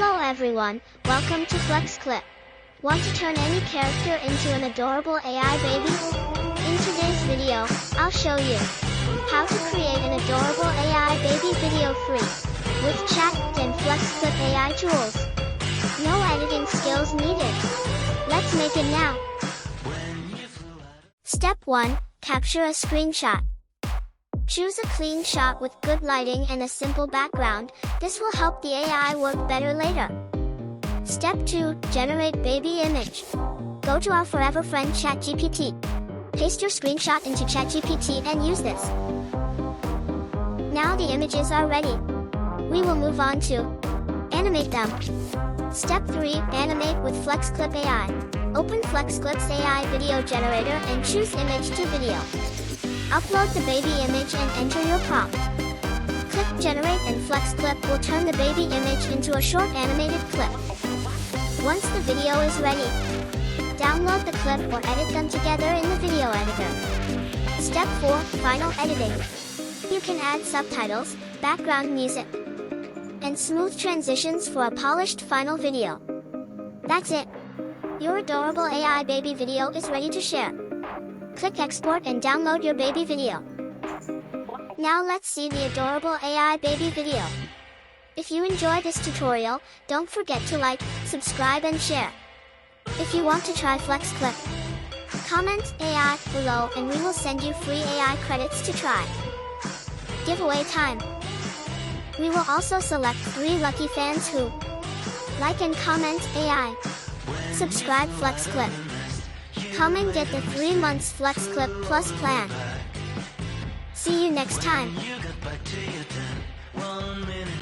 Hello everyone, welcome to FlexClip. Want to turn any character into an adorable AI baby? In today's video, I'll show you how to create an adorable AI baby video free with Chatgpt and FlexClip AI tools. No editing skills needed. Let's make it now. Step 1. Capture a screenshot. Choose a clean shot with good lighting and a simple background. This will help the AI work better later. Step 2. Generate baby image. Go to our forever friend Chatgpt. Paste your screenshot into Chatgpt and use this. Now the images are ready. We will move on to animate them. Step 3. Animate with FlexClip AI. Open FlexClip's AI video generator and choose image to video. Upload the baby image and enter your prompt. Click Generate and FlexClip will turn the baby image into a short animated clip. Once the video is ready, download the clip or edit them together in the video editor. Step 4. Final editing. You can add subtitles, background music, and smooth transitions for a polished final video. That's it. Your adorable AI baby video is ready to share. Click export and download your baby video. Now let's see the adorable AI baby video. If you enjoy this tutorial, don't forget to like, subscribe and share. If you want to try FlexClip, comment AI below and we will send you free AI credits to try. Giveaway time. We will also select 3 lucky fans who like and comment AI. Subscribe FlexClip. Come and get the 3 months FlexClip Plus plan. See you next time.